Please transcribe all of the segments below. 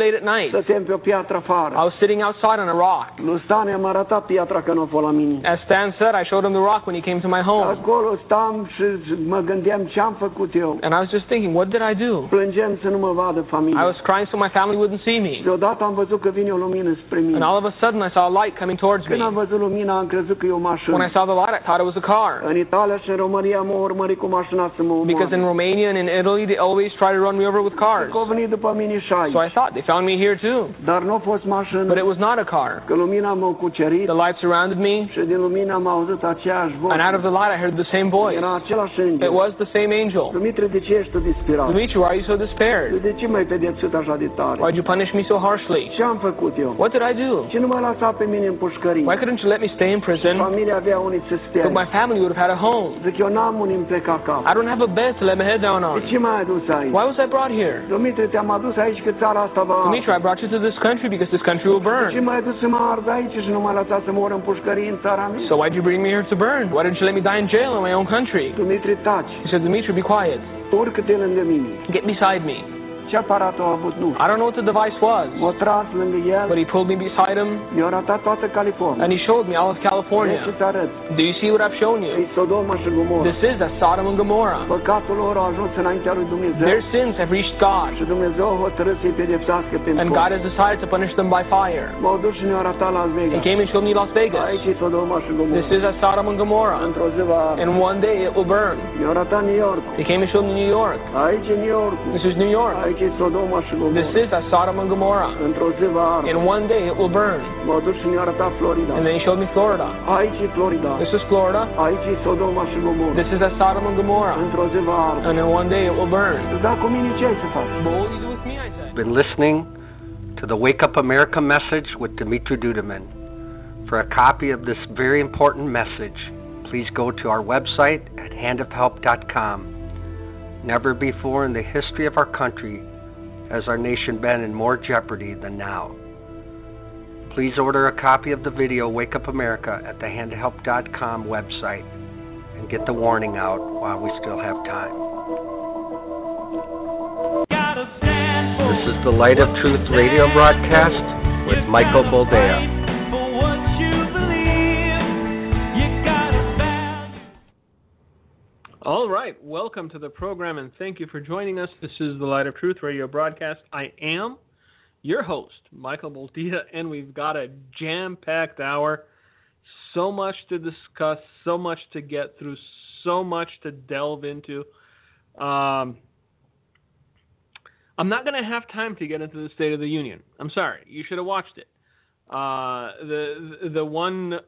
late at night. Stăteam pe o piatră afară. I was sitting outside on a rock. Lui Stan am arătat piatra că nu a fost la mine. As Stan said, I showed him the rock when he came to my home. Acolo stam și mă gândeam ce am făcut eu. And I was just thinking, what did I do? Plângeam să nu mă vadă familia. I was crying so my family wouldn't see me. Deodată am văzut că vine o lumină spre mine. And all of a sudden I saw a light coming towards me. Când am văzut lumina, am crezut că e o mașină. When I saw the light, I thought it was a car. În Italia și în România m-au urmărit cu mașina să mă omoare. Because in Romania and in Italy, they always try to run me over with cars. Că au venit după mine și aici. So I thought they found me here too. Dar nu a fost mașină. But it was not a car. Că lumina m-a cucerit. The light surrounded me. Și din lumina am auzit aceeași voce. And out of the light, I heard the same voice. Era același înger. It was the same angel. Dumitru, de ce ești tu disperat? Dimitri, why are you so despaired? De ce m-ai pedepsit așa de tare? Why'd you punish me so harshly? Ce am făcut eu? What did I do? Ce nu mă lăsa pe mine în pușcărie? Why couldn't you let me stay in prison? Familia avea unii să stea. But my family would have had a home. Zic, eu n-am unii îmi pleca cap. I don't have a bed to let my head down De on. ce m-ai adus aici? Why was I brought here? Dumitru, te-am adus aici că țara asta va... Dimitri, I brought you to this country because this country will De ce burn. m-ai adus să mă ard aici și nu m-ai lăsat să mor în pușcărie în țara mea? So why'd you bring me here to burn? Why didn't you let me die in jail in my own country? Dumitru, taci. He said, Dimitri, be quiet. Urcă-te lângă mine. Get beside me. Ce aparat a avut? Nu. I don't know what the device was, M-a tras lângă el. but he pulled me beside him Mi-a arătat toată California. and he showed me all of Ce California. să-ți arăt? Do you see what I've shown E you? Sodoma și Gomorra. This is that Sodom and Gomorrah. Păcatul lor a ajuns înaintea lui Dumnezeu. Their sins have reached God, Și Dumnezeu a hotărât să-i pedepsească pentru and God has decided to punish them by fire. M-au dus și ne-au arătat Las He Vegas. came and showed me Las Vegas. Aici e Sodoma și Gomorra. This is that Sodom and Gomorrah. Într-o zi va... And one day it will burn. Mi-au arătat New York. He came and showed me New York. Aici e New York. This is New York. Aici e Sodoma și This Gomorra. is that Sodom and Gomorrah. Într-o zi va arde. And one day it will burn. M-au dus și ne-au arătat Florida. And then he showed me Florida. Aici e Florida. This is Florida. Aici e Sodoma și Gomorra. This is that Sodom and Gomorrah. Într-o zi va arde. And then one day it will burn. Dar cu mine ce ai să faci? But what will you do with me, I said. Been listening to the Wake Up America message with Dimitri Duduman. For a copy of this very important message, please go to our website at handofhelp.com. Never before in the history of our country has our nation been in more jeopardy than now. Please order a copy of the video Wake Up America at the handofhelp.com website and get the warning out while we still have time. This is the Light of Truth radio broadcast with Michael Boldea. All right, welcome to the program and thank you for joining us. This is the Light of Truth radio broadcast. I am your host, Michael Boldea, and we've got a jam-packed hour. So much to discuss, so much to get through, so much to delve into. I'm not going to have time to get into the State of the Union. I'm sorry. You should have watched it. The one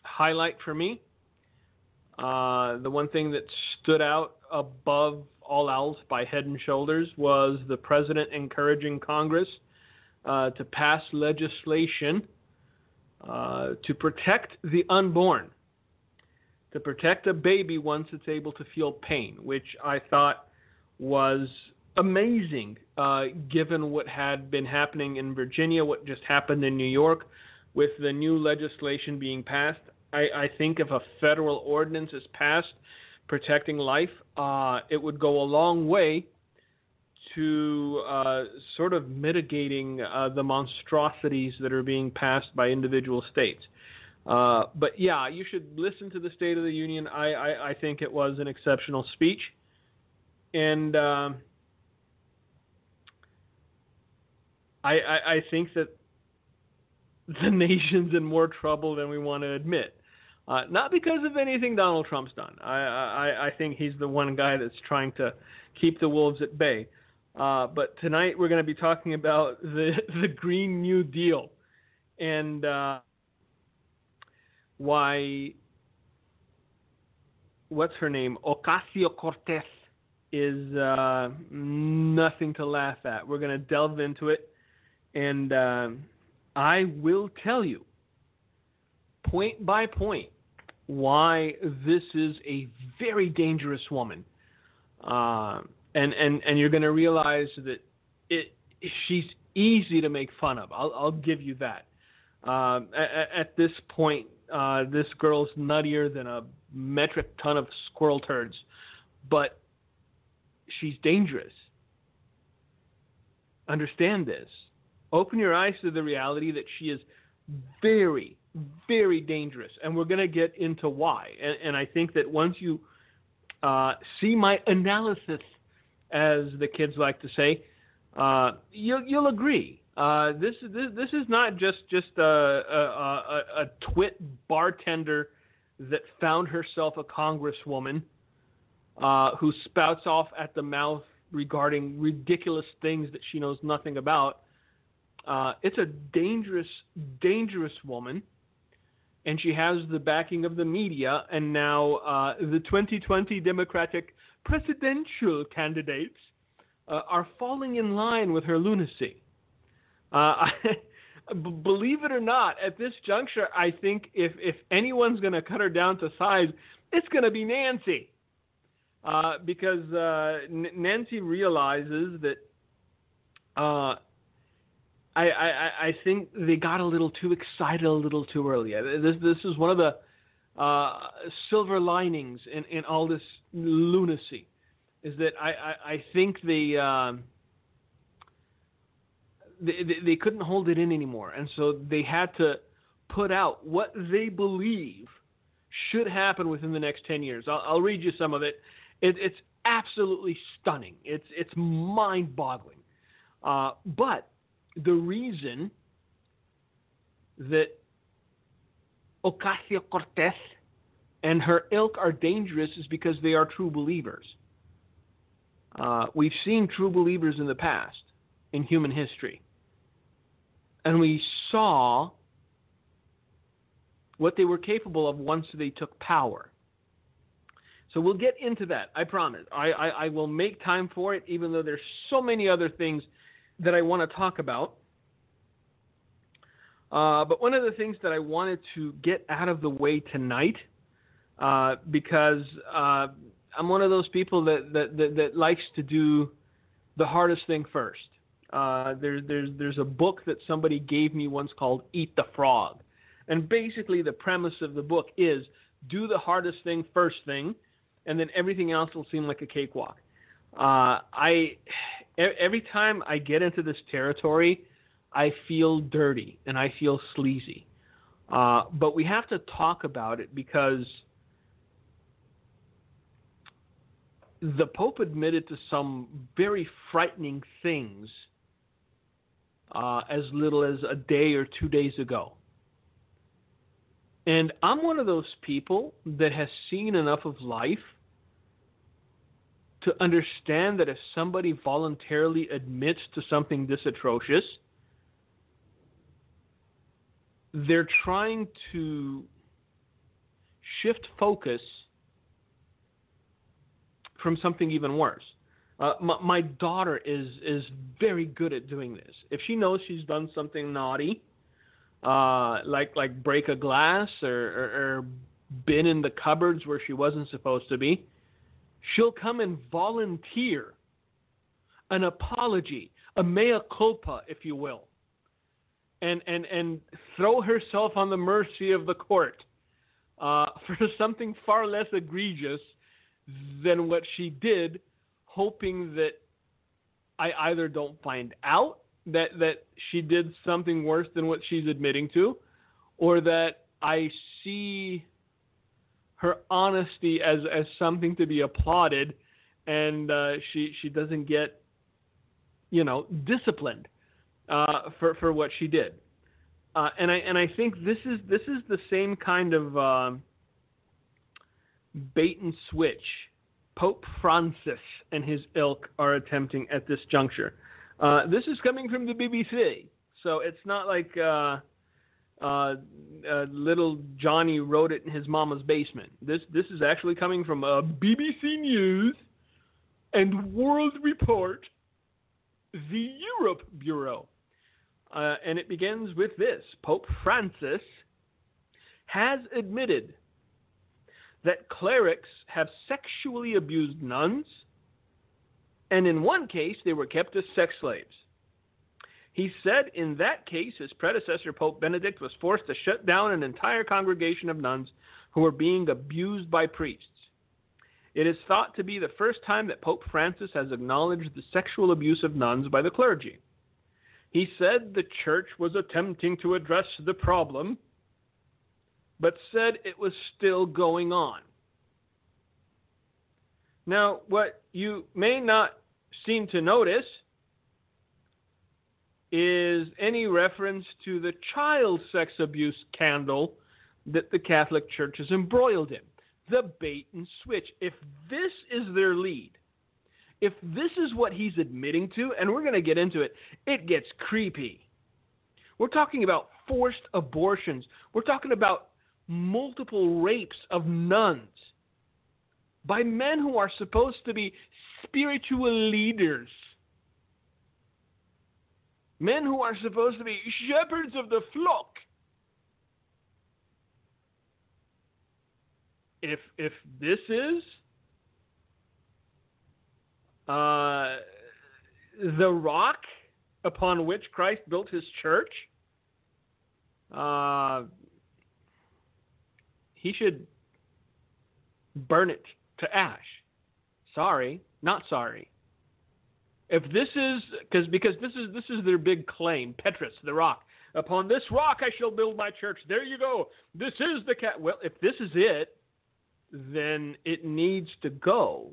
highlight for me, the one thing that stood out above all else by head and shoulders was the president encouraging Congress to pass legislation to protect the unborn, to protect a baby once it's able to feel pain, which I thought was amazing given what had been happening in Virginia, what just happened in New York with the new legislation being passed. I think if a federal ordinance is passed protecting life, it would go a long way to sort of mitigating the monstrosities that are being passed by individual states. But yeah, you should listen to the State of the Union. I think it was an exceptional speech. And I think that the nation's in more trouble than we want to admit. Not because of anything Donald Trump's done. I think he's the one guy that's trying to keep the wolves at bay. But tonight we're going to be talking about the Green New Deal and why, what's her name, Ocasio-Cortez is nothing to laugh at. We're going to delve into it, and I will tell you, point by point, why this is a very dangerous woman. And you're going to realize that she's easy to make fun of. I'll give you that. At this point, this girl's nuttier than a metric ton of squirrel turds. But she's dangerous. understand this. Open your eyes to the reality that she is very, very dangerous. And we're going to get into why. And I think that once you see my analysis, as the kids like to say, you'll agree. This is not just a twit bartender that found herself a congresswoman who spouts off at the mouth regarding ridiculous things that she knows nothing about. It's a dangerous, dangerous woman, and she has the backing of the media, and now the 2020 Democratic presidential candidates are falling in line with her lunacy. Believe it or not, at this juncture, I think if anyone's going to cut her down to size, it's going to be Nancy. Because Nancy realizes that I think they got a little too excited a little too early. This is one of the silver linings in all this lunacy, is that I think they couldn't hold it in anymore, and so they had to put out what they believe should happen within the next 10 years. I'll read you some of it. It's absolutely stunning. It's mind-boggling. But the reason that Ocasio-Cortez and her ilk are dangerous is because they are true believers. We've seen true believers in the past, in human history. And we saw what they were capable of once they took power. So we'll get into that, I promise. I will make time for it, even though there's so many other things that I want to talk about. But one of the things that I wanted to get out of the way tonight, because I'm one of those people that likes to do the hardest thing first. There's a book that somebody gave me once called Eat the Frog. And basically the premise of the book is do the hardest thing first thing, and then everything else will seem like a cakewalk. Every time I get into this territory, I feel dirty and I feel sleazy. But we have to talk about it because the Pope admitted to some very frightening things as little as a day or 2 days ago. And I'm one of those people that has seen enough of life to understand that if somebody voluntarily admits to something this atrocious, they're trying to shift focus from something even worse. My daughter is very good at doing this. If she knows she's done something naughty, like break a glass or been in the cupboards where she wasn't supposed to be, she'll come and volunteer an apology, a mea culpa, if you will, and throw herself on the mercy of the court for something far less egregious than what she did, hoping that I either don't find out that she did something worse than what she's admitting to, or that I see her honesty as something to be applauded, and she doesn't get, disciplined for what she did. And I think this is the same kind of bait and switch Pope Francis and his ilk are attempting at this juncture. This is coming from the BBC, so it's not like little Johnny wrote it in his mama's basement. This is actually coming from BBC News and World Report, the Europe Bureau. And it begins with this. Pope Francis has admitted that clerics have sexually abused nuns, and in one case they were kept as sex slaves. He said in that case his predecessor, Pope Benedict, was forced to shut down an entire congregation of nuns who were being abused by priests. It is thought to be the first time that Pope Francis has acknowledged the sexual abuse of nuns by the clergy. He said the church was attempting to address the problem, but said it was still going on. Now, what you may not seem to notice is any reference to the child sex abuse scandal that the Catholic Church is embroiled in. The bait and switch. If this is their lead, if this is what he's admitting to, and we're going to get into it, it gets creepy. We're talking about forced abortions. We're talking about multiple rapes of nuns by men who are supposed to be spiritual leaders. Men who are supposed to be shepherds of the flock. If this is the rock upon which Christ built his church, he should burn it to ash. Sorry, not sorry. If this is because this is their big claim, Petrus, the rock. Upon this rock I shall build my church. There you go. This is the well, if this is it, then it needs to go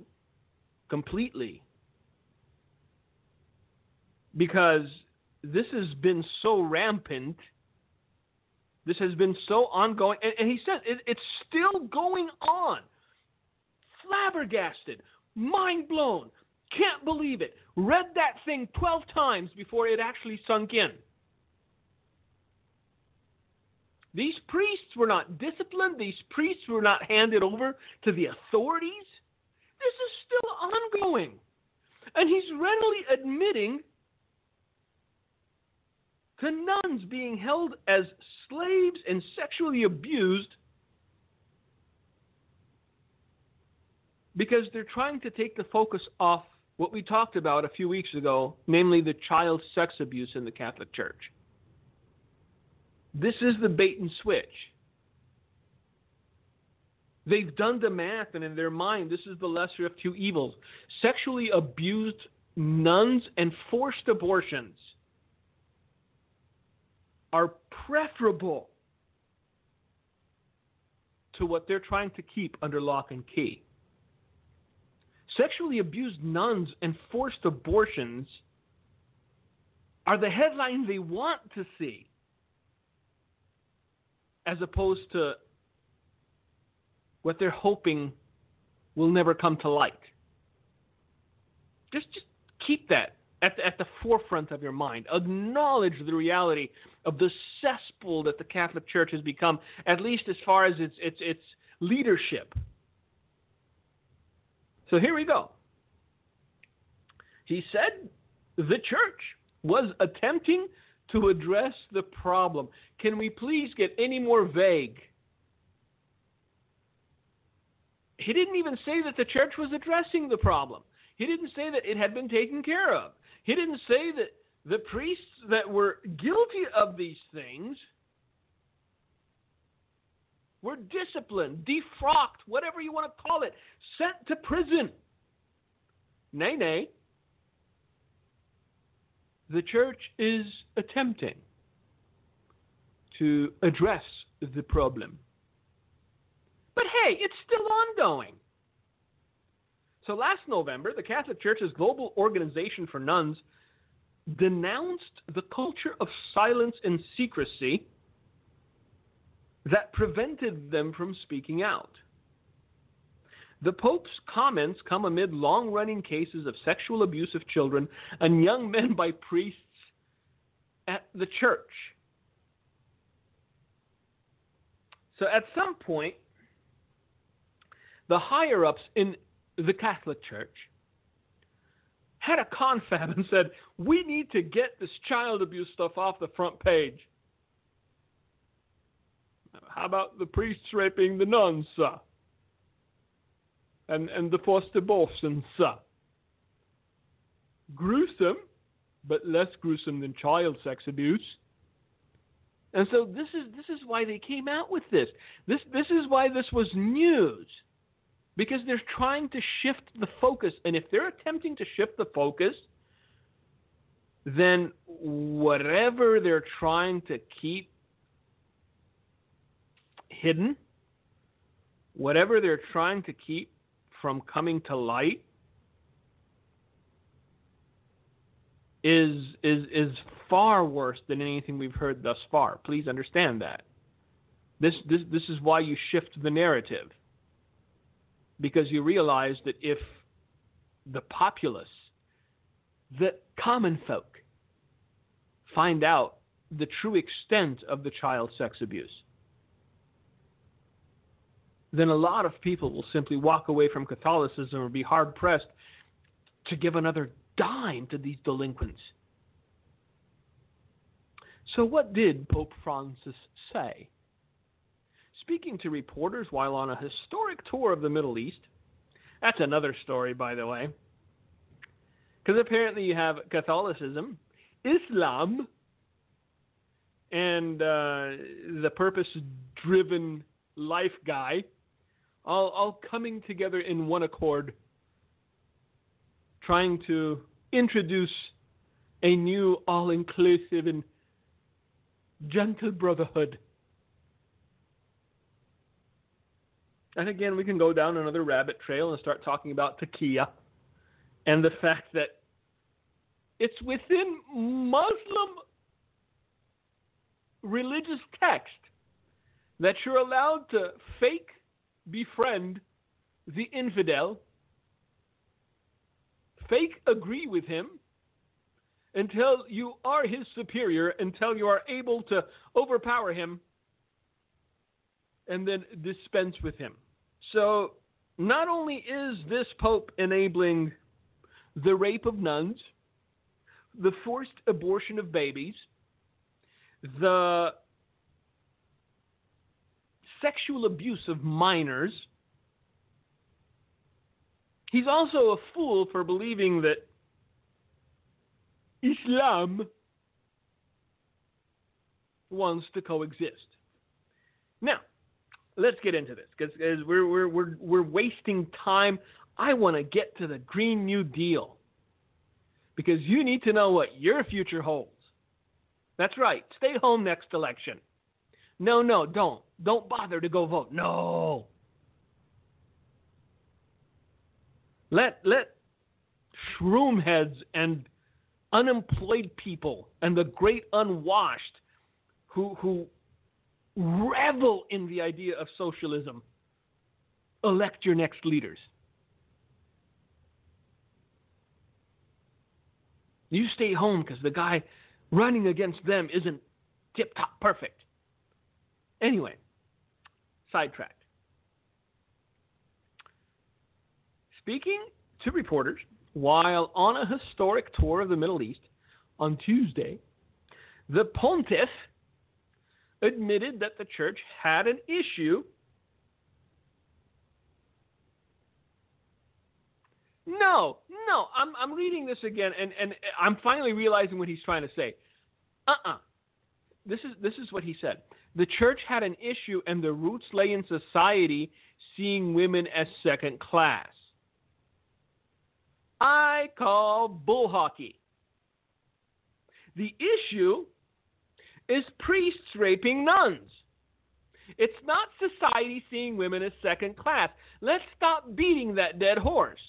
completely. Because this has been so rampant. This has been so ongoing. And he said it's still going on. Flabbergasted. Mind blown. Can't believe it. Read that thing 12 times before it actually sunk in. These priests were not disciplined. These priests were not handed over to the authorities. This is still ongoing. And he's readily admitting to nuns being held as slaves and sexually abused because they're trying to take the focus off what we talked about a few weeks ago, namely the child sex abuse in the Catholic Church. This is the bait and switch. They've done the math, and in their mind, this is the lesser of two evils. Sexually abused nuns and forced abortions are preferable to what they're trying to keep under lock and key. Sexually abused nuns and forced abortions are the headline they want to see, as opposed to what they're hoping will never come to light. Just keep that at the forefront of your mind. Acknowledge the reality of the cesspool that the Catholic Church has become, at least as far as its leadership. So here we go. He said the church was attempting to address the problem. Can we please get any more vague? He didn't even say that the church was addressing the problem. He didn't say that it had been taken care of. He didn't say that the priests that were guilty of these things were disciplined, defrocked, whatever you want to call it, sent to prison. Nay. The church is attempting to address the problem. But hey, it's still ongoing. So last November, the Catholic Church's global organization for nuns denounced the culture of silence and secrecy that prevented them from speaking out. The Pope's comments come amid long-running cases of sexual abuse of children and young men by priests at the church. So at some point, the higher-ups in the Catholic Church had a confab and said, we need to get this child abuse stuff off the front page. How about the priests raping the nuns, sir? And the forced abortions, sir? Gruesome, but less gruesome than child sex abuse. And so this is why they came out with this. This is why this was news. Because they're trying to shift the focus. And if they're attempting to shift the focus, then whatever they're trying to keep hidden, whatever they're trying to keep from coming to light, is far worse than anything we've heard thus far. Please understand that. This is why you shift the narrative. Because you realize that if the populace, the common folk, find out the true extent of the child sex abuse, then a lot of people will simply walk away from Catholicism or be hard-pressed to give another dime to these delinquents. So what did Pope Francis say? Speaking to reporters while on a historic tour of the Middle East, that's another story, by the way, because apparently you have Catholicism, Islam, and the purpose-driven life guy, all coming together in one accord, trying to introduce a new all-inclusive and gentle brotherhood. And again, we can go down another rabbit trail and start talking about taqiyya and the fact that it's within Muslim religious text that you're allowed to fake befriend the infidel, fake agree with him until you are his superior, until you are able to overpower him and then dispense with him. So not only is this Pope enabling the rape of nuns, the forced abortion of babies, the sexual abuse of minors, he's also a fool for believing that Islam wants to coexist. Now, let's get into this because we're wasting time. I want to get to the Green New Deal because you need to know what your future holds. That's right. Stay home next election. No, don't. Don't bother to go vote. No. Let shroom heads and unemployed people and the great unwashed who revel in the idea of socialism elect your next leaders. You stay home because the guy running against them isn't tip-top perfect. Anyway, sidetracked. Speaking to reporters while on a historic tour of the Middle East on Tuesday, the pontiff admitted that the church had an issue. No, I'm reading this again, and I'm finally realizing what he's trying to say. This is what he said. The church had an issue, and the roots lay in society seeing women as second class. I call bull hockey. The issue is priests raping nuns. It's not society seeing women as second class. Let's stop beating that dead horse.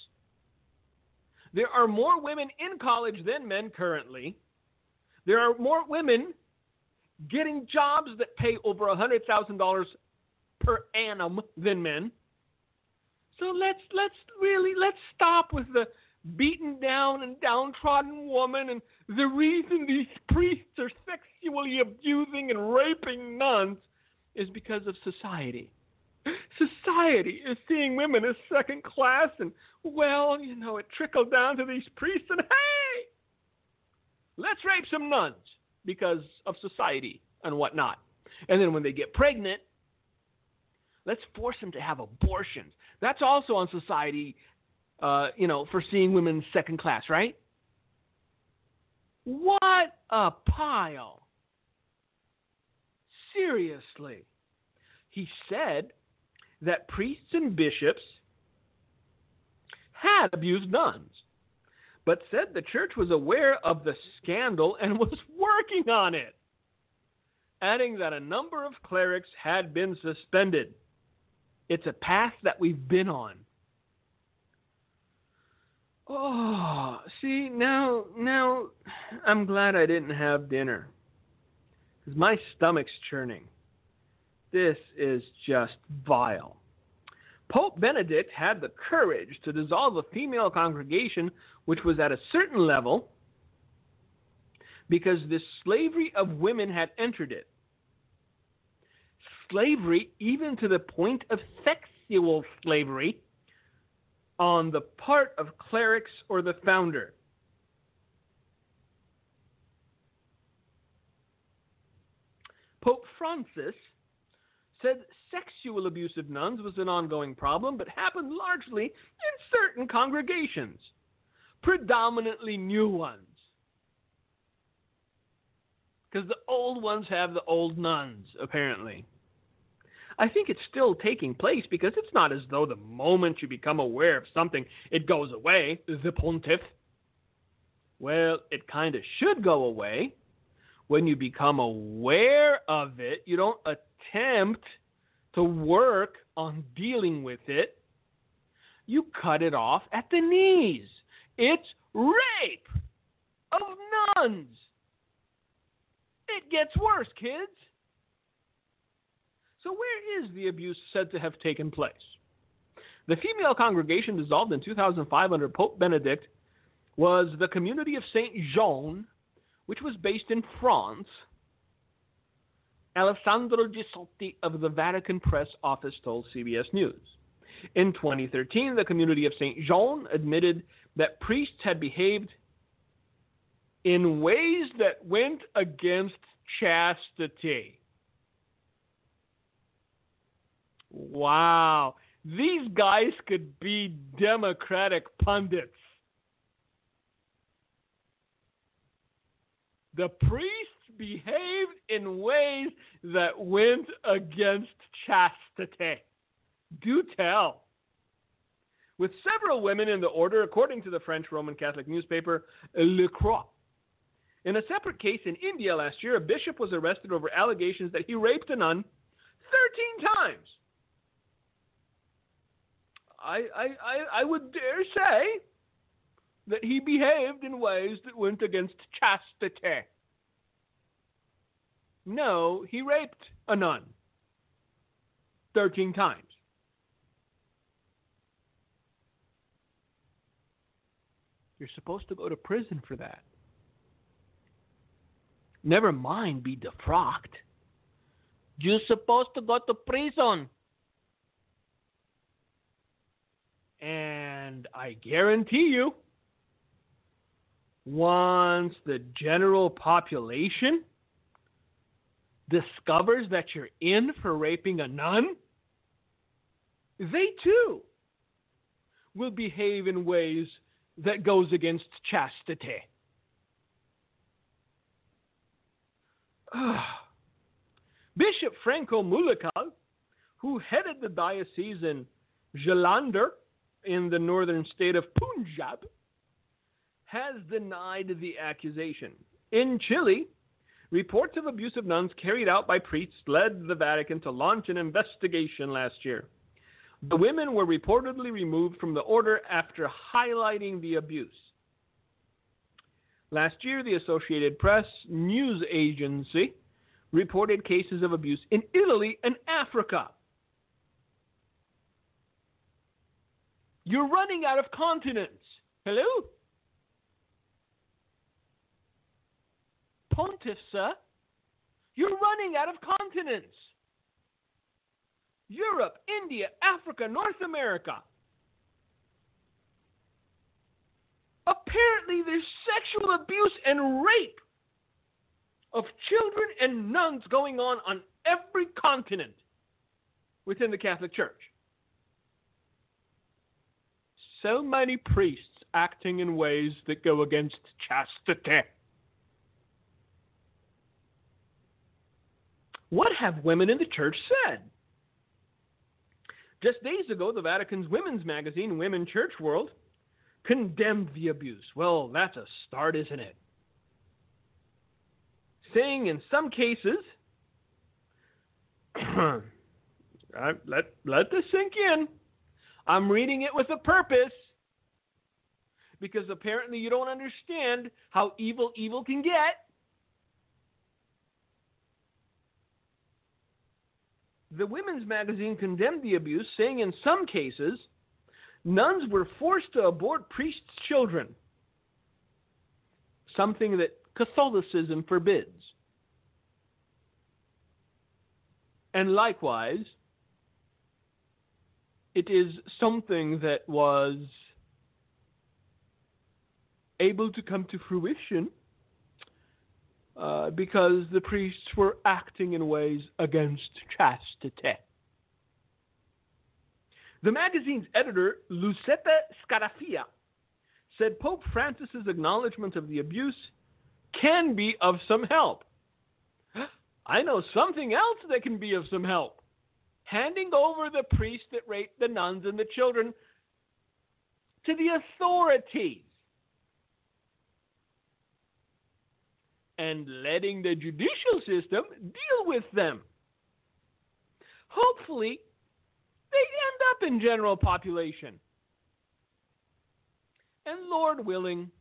There are more women in college than men currently. There are more women getting jobs that pay over $100,000 per annum than men. So let's stop with the beaten down and downtrodden woman and the reason these priests are sexually abusing and raping nuns is because of society. Society is seeing women as second class and, well, it trickled down to these priests and, hey, let's rape some nuns because of society and whatnot. And then when they get pregnant, let's force them to have abortions. That's also on society, for seeing women second class, right? What a pile. Seriously. He said that priests and bishops had abused nuns, but said the church was aware of the scandal and was working on it, adding that a number of clerics had been suspended. It's a path that we've been on. Oh, see, now I'm glad I didn't have dinner, because my stomach's churning. This is just vile. Pope Benedict had the courage to dissolve a female congregation which was at a certain level because this slavery of women had entered it. Slavery, even to the point of sexual slavery, on the part of clerics or the founder. Pope Francis said sexual abuse of nuns was an ongoing problem, but happened largely in certain congregations, predominantly new ones. Because the old ones have the old nuns, apparently. I think it's still taking place because it's not as though the moment you become aware of something, it goes away, the pontiff. Well, it kind of should go away. When you become aware of it, you don't attempt to work on dealing with it. You cut it off at the knees. It's rape of nuns. It gets worse, kids. So where is the abuse said to have taken place? The female congregation dissolved in 2005 under Pope Benedict was the community of St. Jean, which was based in France. Alessandro Gisotti of the Vatican Press Office told CBS News. In 2013, the community of St. Jean admitted that priests had behaved in ways that went against chastity. Wow. These guys could be Democratic pundits. The priests behaved in ways that went against chastity. Do tell. With several women in the order, according to the French Roman Catholic newspaper Le Croix. In a separate case in India last year, a bishop was arrested over allegations that he raped a nun 13 times. I would dare say that he behaved in ways that went against chastity. No, he raped a nun 13 times. You're supposed to go to prison for that. Never mind be defrocked. You're supposed to go to prison. And I guarantee you, once the general population discovers that you're in for raping a nun, they too will behave in ways that goes against chastity. Bishop Franco Mulekal, who headed the diocese in Jalandhar in the northern state of Punjab, has denied the accusation. In Chile, reports of abuse of nuns carried out by priests led the Vatican to launch an investigation last year. The women were reportedly removed from the order after highlighting the abuse. Last year, the Associated Press news agency reported cases of abuse in Italy and Africa. You're running out of continents. Hello? Pontiff, sir. You're running out of continents. Europe, India, Africa, North America. Apparently there's sexual abuse and rape of children and nuns going on every continent within the Catholic Church. So many priests acting in ways that go against chastity. What have women in the church said? Just days ago, the Vatican's women's magazine, Women Church World, condemned the abuse. Well, that's a start, isn't it? Saying in some cases, let this sink in. I'm reading it with a purpose, because apparently you don't understand how evil can get. The women's magazine condemned the abuse, saying in some cases, nuns were forced to abort priests' children, something that Catholicism forbids. And likewise, it is something that was able to come to fruition because the priests were acting in ways against chastity. The magazine's editor, Lucetta Scarafia, said Pope Francis's acknowledgement of the abuse can be of some help. I know something else that can be of some help. Handing over the priests that raped the nuns and the children to the authorities. And letting the judicial system deal with them. Hopefully, they end up in general population. And Lord willing,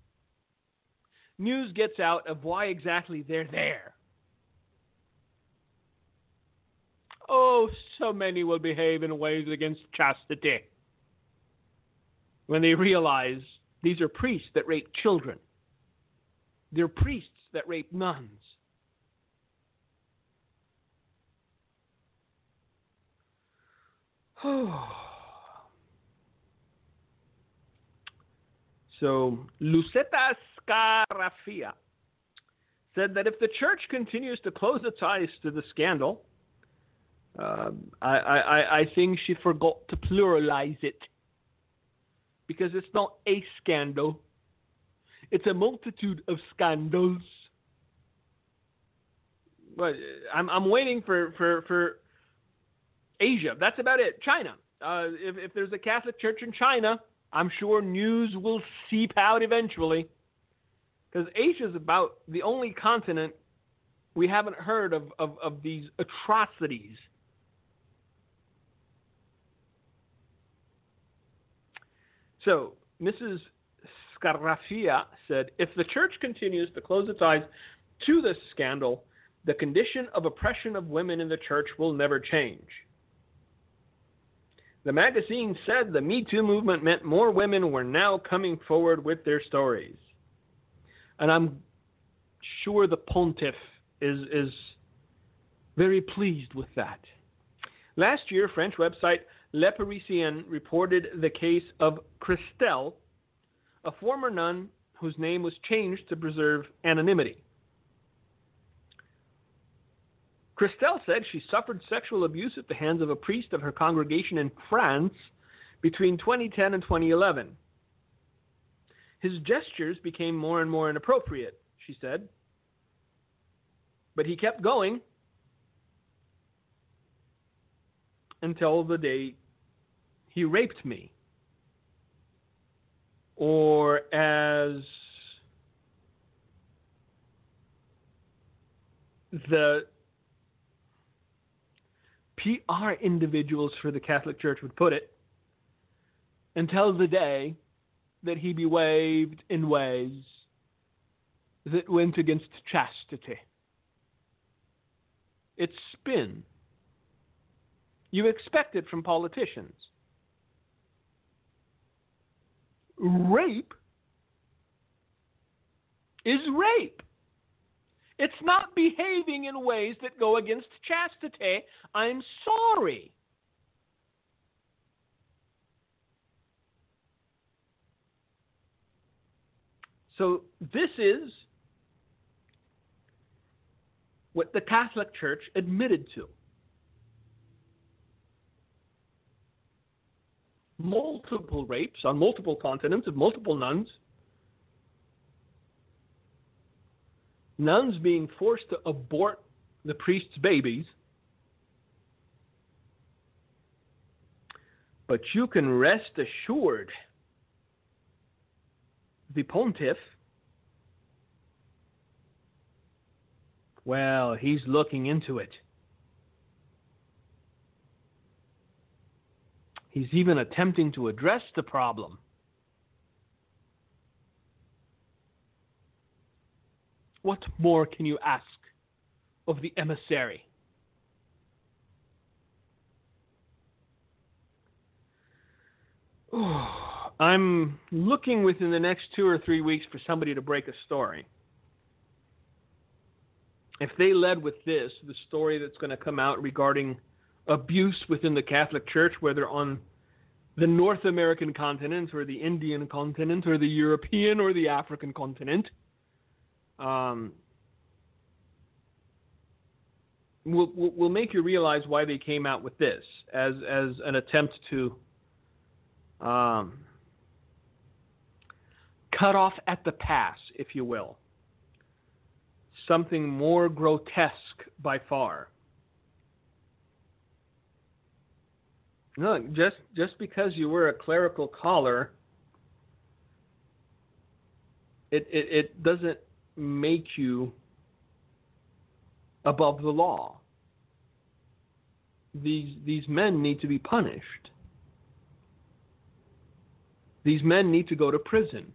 news gets out of why exactly they're there. Oh, so many will behave in ways against chastity when they realize these are priests that rape children. They're priests that rape nuns. So, Lucetta Scarafia said that if the church continues to close its eyes to the scandal, I think she forgot to pluralize it. Because it's not a scandal. It's a multitude of scandals. But I'm waiting for Asia. That's about it. China. If there's a Catholic church in China, I'm sure news will seep out eventually. Because Asia is about the only continent we haven't heard of these atrocities. So, Mrs. Scarafia said, if the church continues to close its eyes to this scandal, the condition of oppression of women in the church will never change. The magazine said the Me Too movement meant more women were now coming forward with their stories. And I'm sure the pontiff is very pleased with that. Last year, French website Le Parisien reported the case of Christelle, a former nun whose name was changed to preserve anonymity. Christelle said she suffered sexual abuse at the hands of a priest of her congregation in France between 2010 and 2011. His gestures became more and more inappropriate, she said. But he kept going until the day he raped me. Or as the PR individuals for the Catholic Church would put it, until the day that he behaved in ways that went against chastity. It's spin. You expect it from politicians. Rape is rape. It's not behaving in ways that go against chastity. I'm sorry. So this is what the Catholic Church admitted to. Multiple rapes on multiple continents of multiple nuns. Nuns being forced to abort the priest's babies. But you can rest assured the pontiff, well, he's looking into it. He's even attempting to address the problem. What more can you ask of the emissary? I'm looking within the next 2 or 3 weeks for somebody to break a story. If they led with this, the story that's going to come out regarding abuse within the Catholic Church, whether on the North American continent or the Indian continent or the European or the African continent, will make you realize why they came out with this as an attempt to cut off at the pass, if you will. Something more grotesque by far. Look, just because you wear a clerical collar, it doesn't make you above the law. These men need to be punished. These men need to go to prison,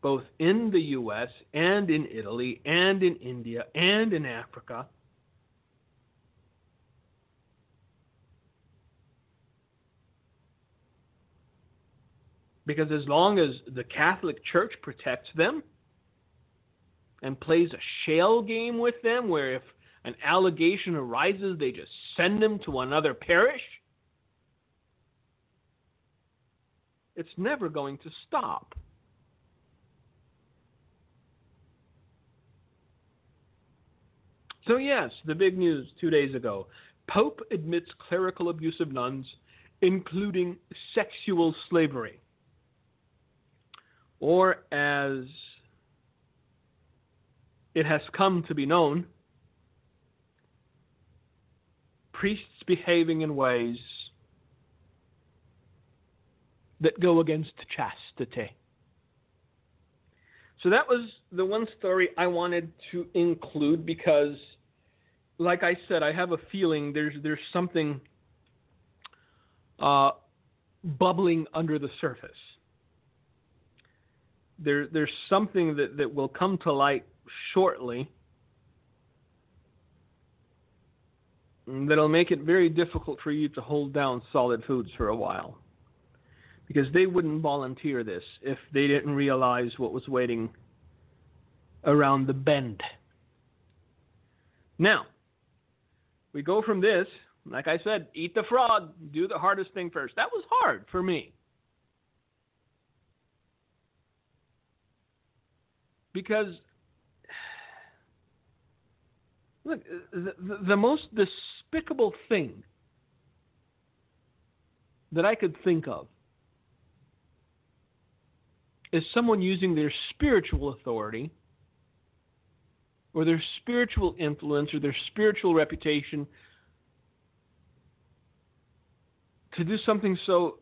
both in the U.S. and in Italy and in India and in Africa. Because as long as the Catholic Church protects them and plays a shell game with them, where if an allegation arises, they just send them to another parish, it's never going to stop. So yes, the big news 2 days ago. Pope admits clerical abuse of nuns, including sexual slavery. Or as it has come to be known, priests behaving in ways that go against chastity. So that was the one story I wanted to include because, like I said, I have a feeling there's something bubbling under the surface. There's something that will come to light shortly that'll make it very difficult for you to hold down solid foods for a while. Because they wouldn't volunteer this if they didn't realize what was waiting around the bend. Now, we go from this, like I said, eat the frog, do the hardest thing first. That was hard for me. Because, look, the most despicable thing that I could think of is someone using their spiritual authority or their spiritual influence or their spiritual reputation to do something so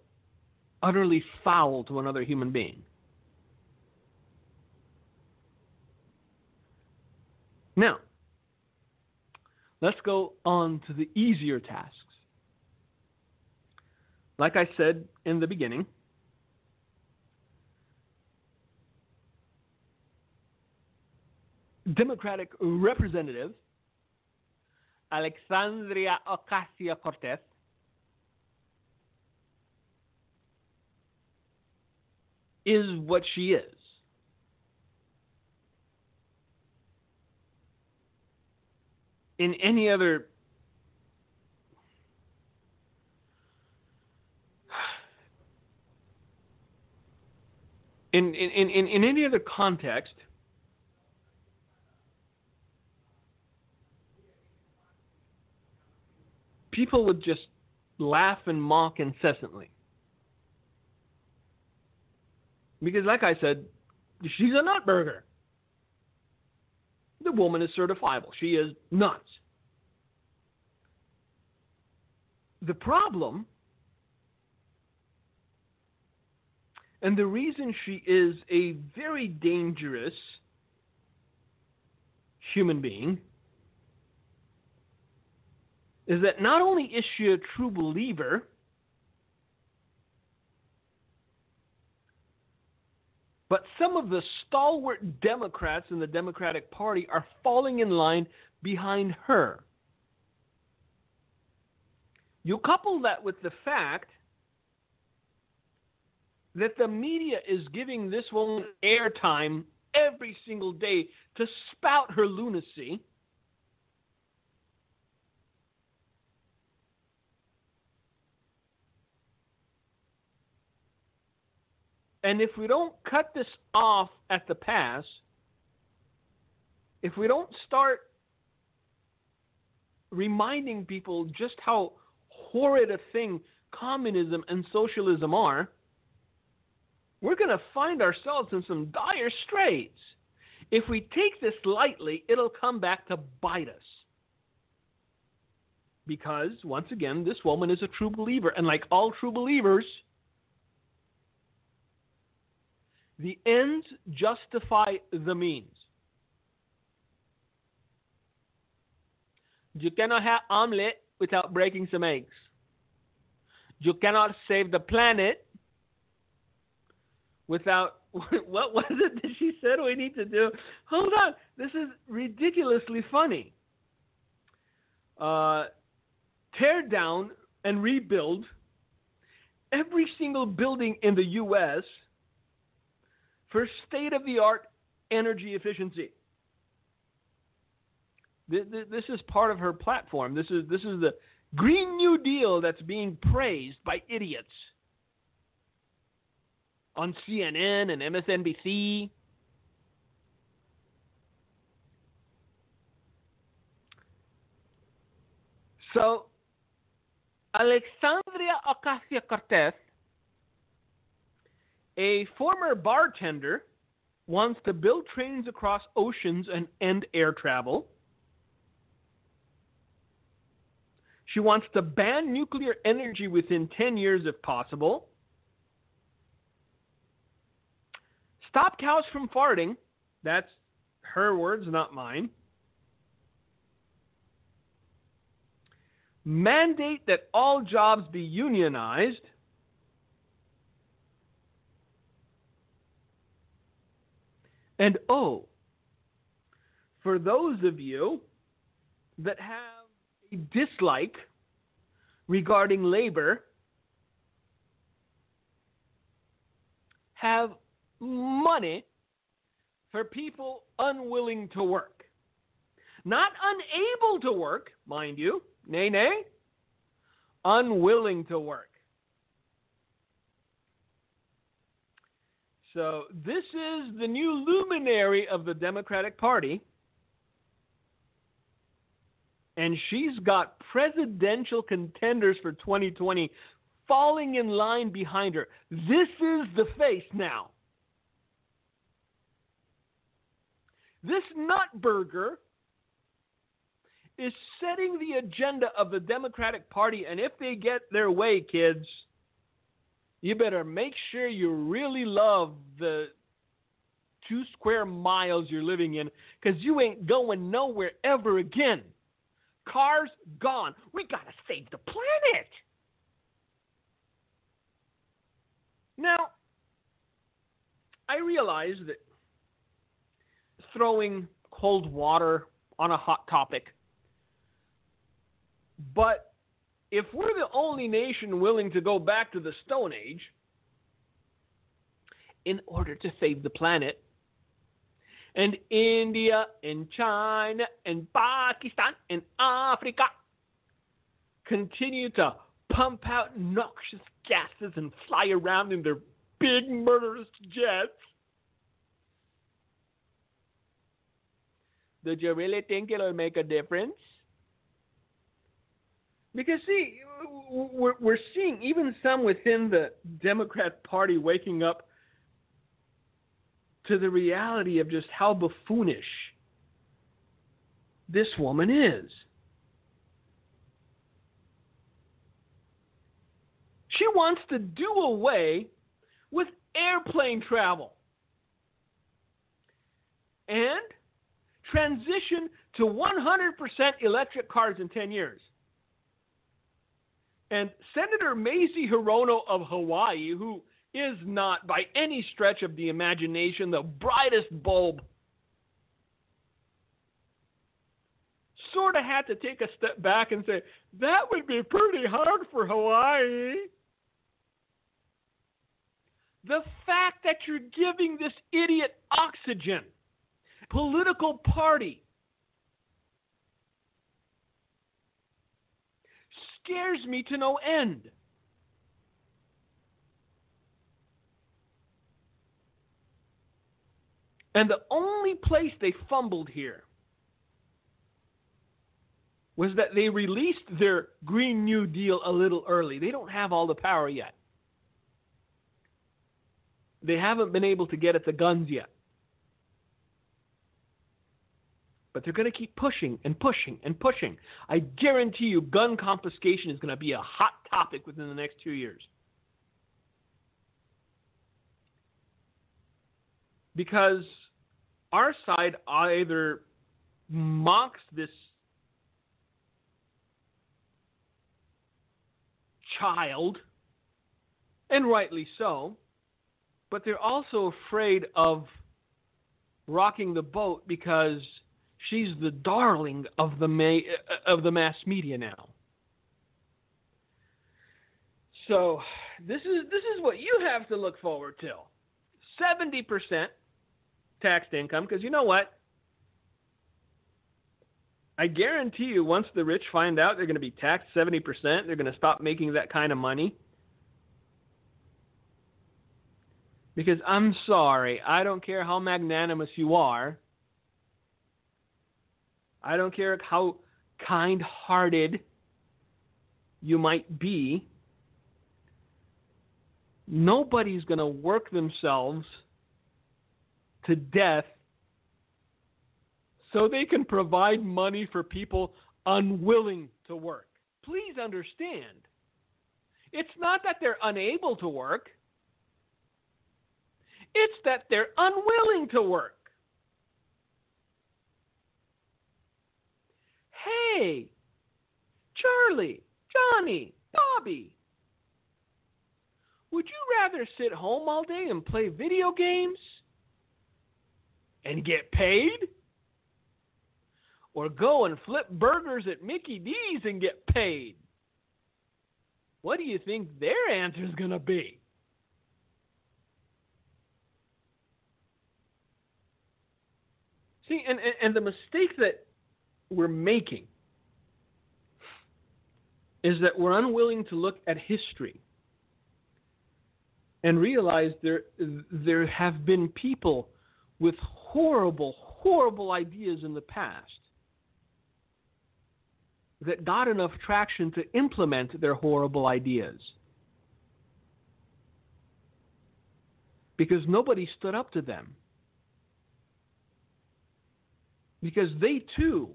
utterly foul to another human being. Now, let's go on to the easier tasks. Like I said in the beginning, Democratic Representative Alexandria Ocasio-Cortez is what she is. In any other in any other context, people would just laugh and mock incessantly. Because like I said, she's a nutburger. The woman is certifiable. She is nuts. The problem And the reason she is a very dangerous human being is that not only is she a true believer, but some of the stalwart Democrats in the Democratic Party are falling in line behind her. You couple that with the fact that the media is giving this woman airtime every single day to spout her lunacy. And if we don't cut this off at the pass, if we don't start reminding people just how horrid a thing communism and socialism are, we're going to find ourselves in some dire straits. If we take this lightly, it'll come back to bite us. Because, once again, this woman is a true believer. And like all true believers, the ends justify the means. You cannot have omelet without breaking some eggs. You cannot save the planet without, what was it that she said we need to do? Hold on, this is ridiculously funny. Tear down and rebuild every single building in the U.S. for state-of-the-art energy efficiency. This is part of her platform. This is the Green New Deal that's being praised by idiots on CNN and MSNBC. So, Alexandria Ocasio-Cortez, a former bartender, wants to build trains across oceans and end air travel. She wants to ban nuclear energy within 10 years if possible. Stop cows from farting. That's her words, not mine. Mandate that all jobs be unionized. And for those of you that have a dislike regarding labor, have money for people unwilling to work. Not unable to work, mind you. Nay. Unwilling to work. So this is the new luminary of the Democratic Party. And she's got presidential contenders for 2020 falling in line behind her. This is the face now. This nutburger is setting the agenda of the Democratic Party, and if they get their way, kids, you better make sure you really love the 2 square miles you're living in, because you ain't going nowhere ever again. Cars gone. We got to save the planet. Now, I realize that throwing cold water on a hot topic, but if we're the only nation willing to go back to the Stone Age in order to save the planet, and India and China and Pakistan and Africa continue to pump out noxious gases and fly around in their big murderous jets, did you really think it'll make a difference? Because, see, we're seeing even some within the Democrat Party waking up to the reality of just how buffoonish this woman is. She wants to do away with airplane travel, and transition to 100% electric cars in 10 years. And Senator Mazie Hirono of Hawaii, who is not by any stretch of the imagination the brightest bulb, sort of had to take a step back and say, that would be pretty hard for Hawaii. The fact that you're giving this idiot oxygen, political party, scares me to no end. And the only place they fumbled here was that they released their Green New Deal a little early. They don't have all the power yet. They haven't been able to get at the guns yet. But they're going to keep pushing and pushing and pushing. I guarantee you gun confiscation is going to be a hot topic within the next 2 years. Because our side either mocks this child, and rightly so, but they're also afraid of rocking the boat because she's the darling of the mass media now. So this is what you have to look forward to. 70% taxed income, because you know what? I guarantee you once the rich find out they're going to be taxed 70%, they're going to stop making that kind of money. Because I'm sorry, I don't care how magnanimous you are. I don't care how kind-hearted you might be. Nobody's going to work themselves to death so they can provide money for people unwilling to work. Please understand. It's not that they're unable to work. It's that they're unwilling to work. Hey, Charlie, Johnny, Bobby, would you rather sit home all day and play video games and get paid? Or go and flip burgers at Mickey D's and get paid? What do you think their answer is going to be? See, and the mistake that we're making is that we're unwilling to look at history and realize there have been people with horrible, horrible ideas in the past that got enough traction to implement their horrible ideas. Because nobody stood up to them. Because they too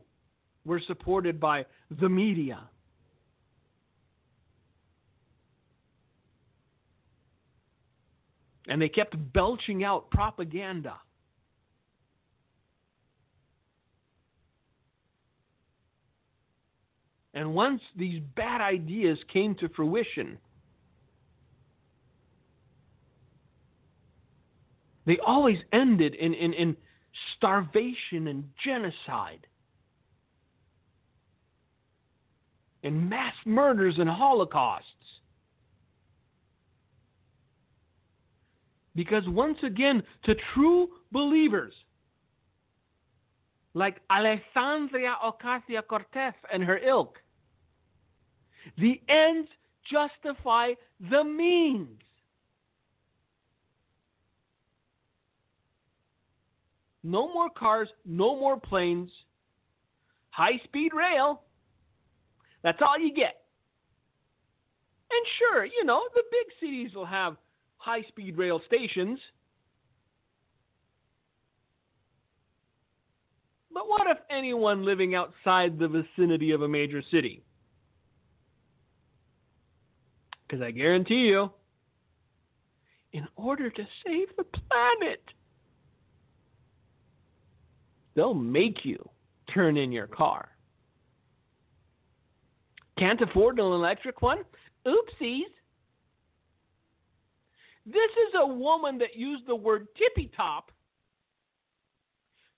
were supported by the media. And they kept belching out propaganda. And once these bad ideas came to fruition, they always ended in starvation and genocide, in mass murders and holocausts. Because once again, to true believers, like Alexandria Ocasio-Cortez and her ilk, the ends justify the means. No more cars, no more planes, high-speed rail. That's all you get. And sure, the big cities will have high-speed rail stations. But what if anyone living outside the vicinity of a major city? Because I guarantee you, in order to save the planet. They'll make you turn in your car. Can't afford an electric one? Oopsies. This is a woman that used the word tippy top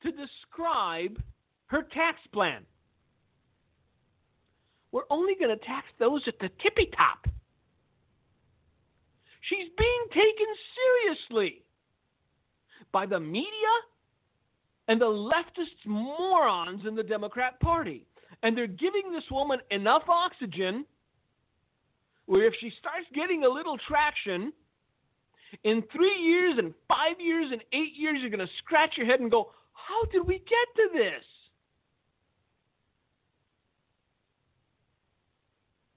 to describe her tax plan. We're only going to tax those at the tippy top. She's being taken seriously by the media and the leftist morons in the Democrat Party. And they're giving this woman enough oxygen where if she starts getting a little traction, in 3 years and 5 years and 8 years, you're going to scratch your head and go, how did we get to this?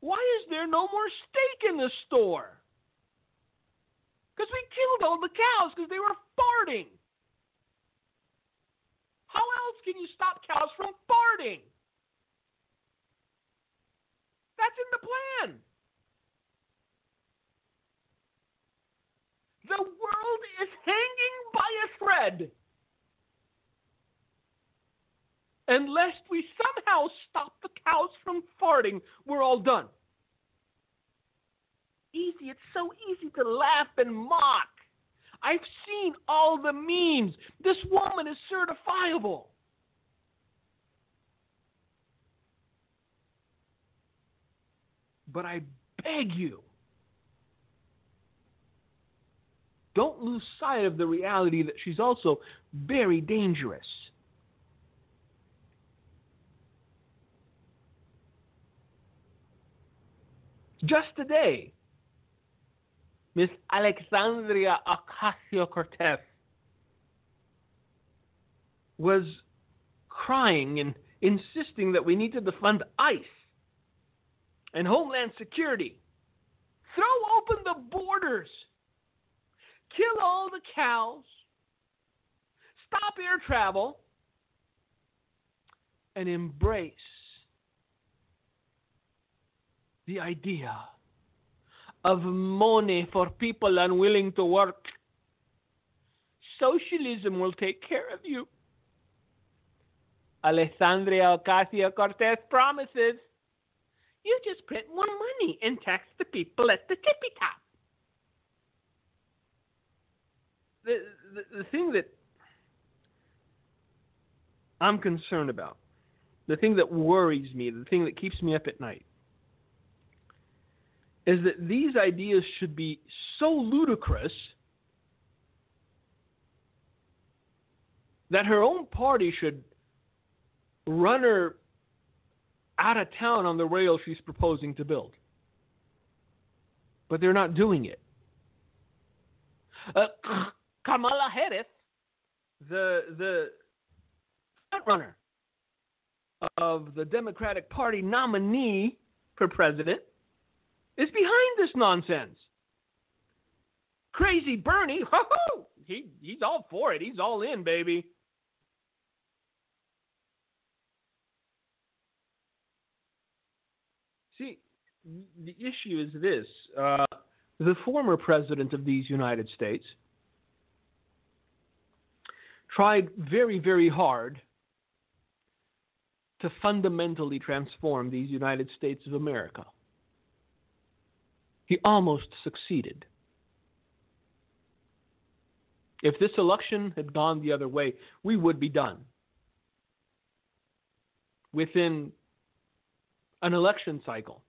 Why is there no more steak in the store? Because we killed all the cows because they were farting. How else can you stop cows from farting? That's in the plan. The world is hanging by a thread. Unless we somehow stop the cows from farting, we're all done. Easy. It's so easy to laugh and mock. I've seen all the memes. This woman is certifiable. But I beg you, don't lose sight of the reality that she's also very dangerous. Just today, Miss Alexandria Ocasio-Cortez was crying and insisting that we need to defund ICE and Homeland Security. Throw open the borders. Kill all the cows. Stop air travel. And embrace the idea of money for people unwilling to work. Socialism will take care of you. Alexandria Ocasio-Cortez promises you just print more money and tax the people at the tippy top. The thing that I'm concerned about, the thing that worries me, the thing that keeps me up at night, is that these ideas should be so ludicrous that her own party should run her out of town on the rail she's proposing to build. But they're not doing it. Kamala Harris, the front runner of the Democratic Party nominee for president, is behind this nonsense. Crazy Bernie, he's all for it. He's all in, baby. See, the issue is this. The former president of these United States tried very, very hard to fundamentally transform these United States of America. He almost succeeded. If this election had gone the other way, we would be done. Within an election cycle,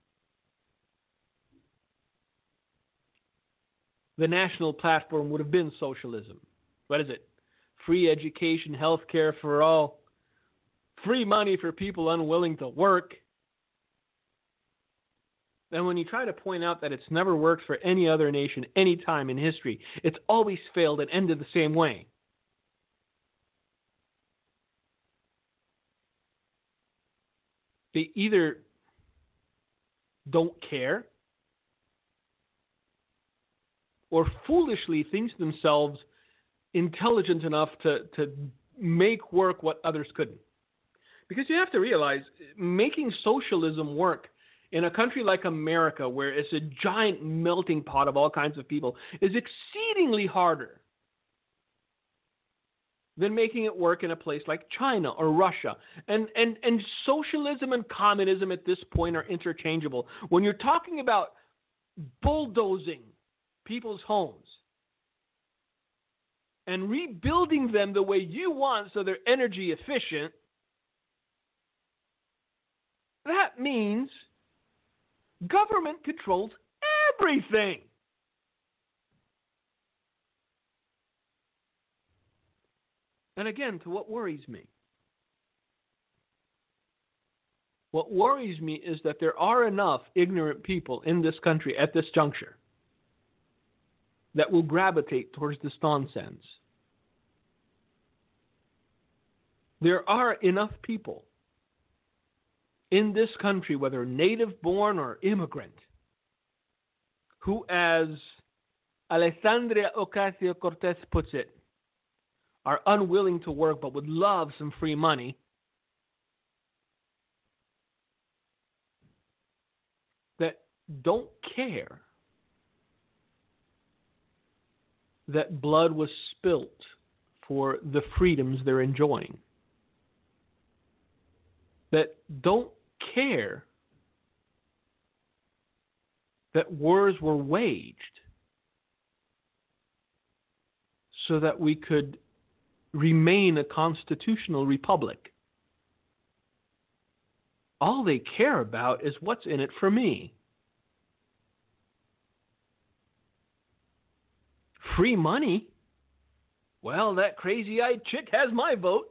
the national platform would have been socialism. What is it? Free education, health care for all, free money for people unwilling to work. And when you try to point out that it's never worked for any other nation any time in history, it's always failed and ended the same way. They either don't care or foolishly think themselves intelligent enough to make work what others couldn't. Because you have to realize, making socialism work in a country like America, where it's a giant melting pot of all kinds of people, is exceedingly harder than making it work in a place like China or Russia. And socialism and communism at this point are interchangeable. When you're talking about bulldozing people's homes and rebuilding them the way you want so they're energy efficient, that means government controls everything. And again, to what worries me. What worries me is that there are enough ignorant people in this country at this juncture that will gravitate towards this nonsense. There are enough people in this country, whether native-born or immigrant, who, as Alexandria Ocasio-Cortez puts it, are unwilling to work but would love some free money, that don't care that blood was spilt for the freedoms they're enjoying, that don't care that wars were waged so that we could remain a constitutional republic. All they care about is what's in it for me. Free money? Well, that crazy-eyed chick has my vote.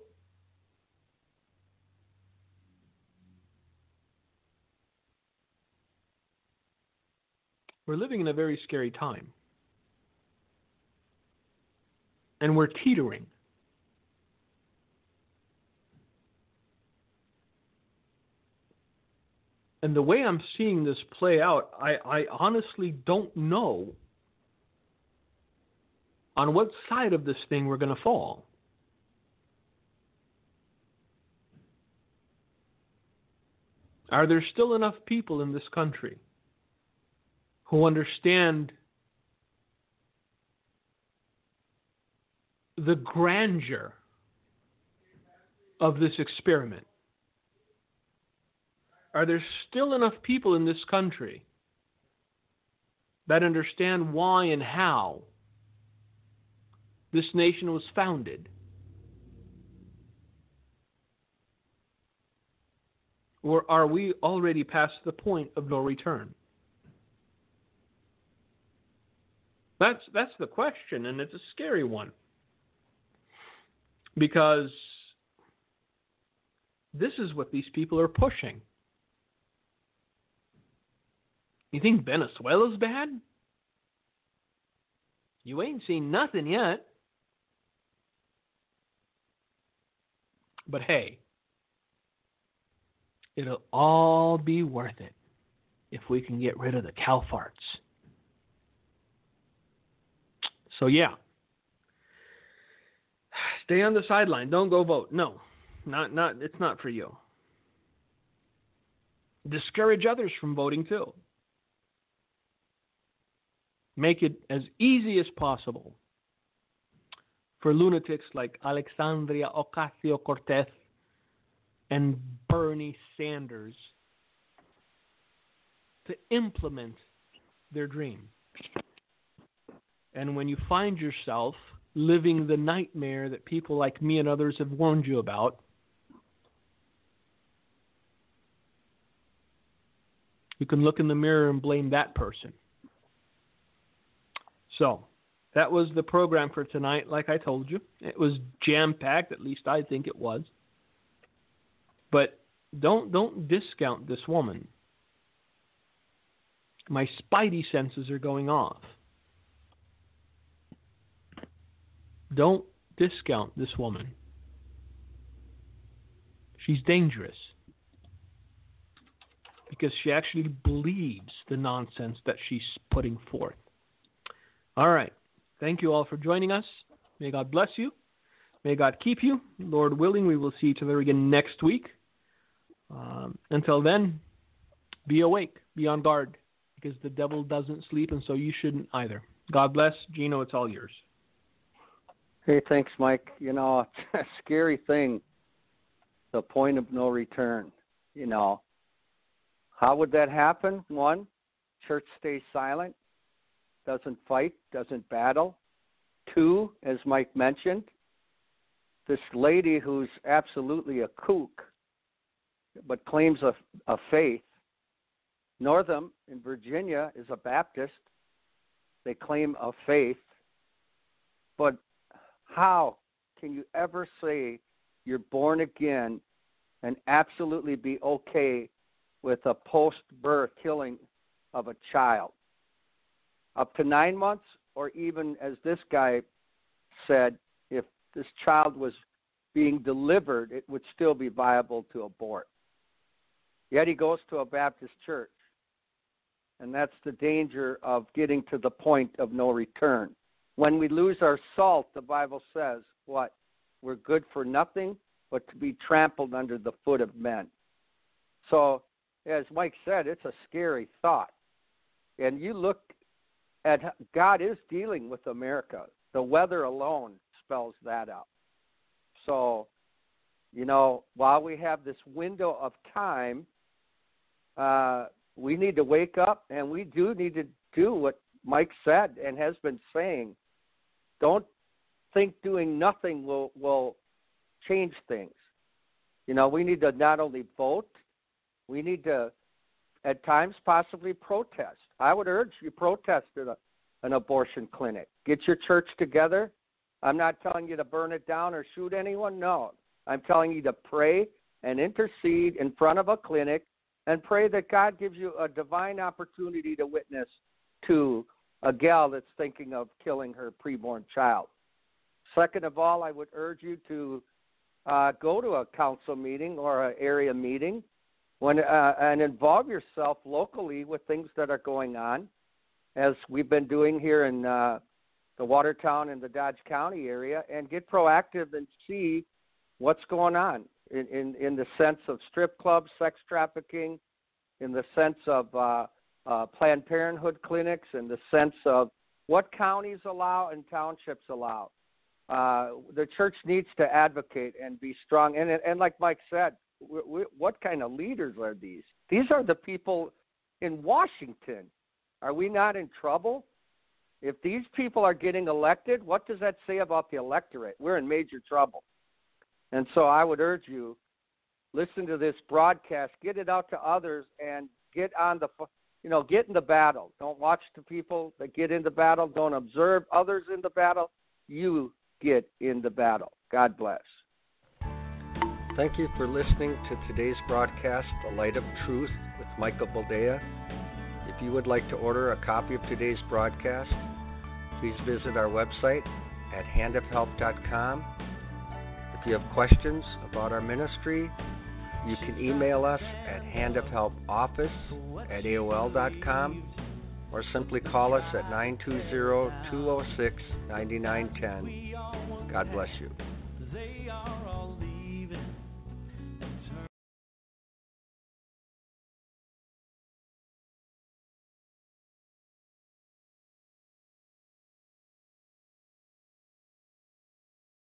We're living in a very scary time. And we're teetering. And the way I'm seeing this play out, I honestly don't know on what side of this thing we're going to fall. Are there still enough people in this country who understand the grandeur of this experiment? Are there still enough people in this country that understand why and how this nation was founded? Or are we already past the point of no return? That's the question, and it's a scary one. Because this is what these people are pushing. You think Venezuela's bad? You ain't seen nothing yet. But hey, it'll all be worth it if we can get rid of the cow farts. So yeah, stay on the sideline. Don't go vote. No, not. It's not for you. Discourage others from voting too. Make it as easy as possible for lunatics like Alexandria Ocasio-Cortez and Bernie Sanders to implement their dream. And when you find yourself living the nightmare that people like me and others have warned you about, you can look in the mirror and blame that person. So, that was the program for tonight, like I told you. It was jam-packed, at least I think it was. But don't discount this woman. My spidey senses are going off. Don't discount this woman. She's dangerous. Because she actually believes the nonsense that she's putting forth. All right. Thank you all for joining us. May God bless you. May God keep you. Lord willing, we will see each other again next week. Until then, be awake, be on guard, because the devil doesn't sleep, and so you shouldn't either. God bless. Gino, it's all yours. Hey, thanks, Mike. It's a scary thing, the point of no return. How would that happen? One, church stays silent, doesn't fight, doesn't battle. Two, as Mike mentioned, this lady who's absolutely a kook, but claims a faith. Northam in Virginia is a Baptist. They claim a faith. But how can you ever say you're born again and absolutely be okay with a post-birth killing of a child? Up to 9 months, or even, as this guy said, if this child was being delivered, it would still be viable to abort. Yet he goes to a Baptist church. And that's the danger of getting to the point of no return. When we lose our salt, the Bible says, what? We're good for nothing but to be trampled under the foot of men. So, as Mike said, it's a scary thought. And you look at, God is dealing with America. The weather alone spells that out. So, while we have this window of time, we need to wake up, and we do need to do what Mike said and has been saying. Don't think doing nothing will change things. We need to not only vote, we need to, at times, possibly protest. I would urge you protest at an abortion clinic. Get your church together. I'm not telling you to burn it down or shoot anyone. No. I'm telling you to pray and intercede in front of a clinic and pray that God gives you a divine opportunity to witness to a gal that's thinking of killing her preborn child. Second of all, I would urge you to go to a council meeting or an area meeting and involve yourself locally with things that are going on, as we've been doing here in the Watertown and the Dodge County area, and get proactive and see what's going on in the sense of strip clubs, sex trafficking, in the sense of Planned Parenthood clinics, in the sense of what counties allow and townships allow. The church needs to advocate and be strong. And like Mike said, what kind of leaders are these? These are the people in Washington. Are we not in trouble? If these people are getting elected, what does that say about the electorate? We're in major trouble. And so I would urge you, listen to this broadcast, get it out to others, and get on get in the battle. Don't watch the people that get in the battle. Don't observe others in the battle. You get in the battle. God bless. Thank you for listening to today's broadcast, The Light of Truth with Michael Boldea. If you would like to order a copy of today's broadcast, please visit our website at handofhelp.com. If you have questions about our ministry, you can email us at handofhelpoffice@aol.com or simply call us at 920-206-9910. God bless you.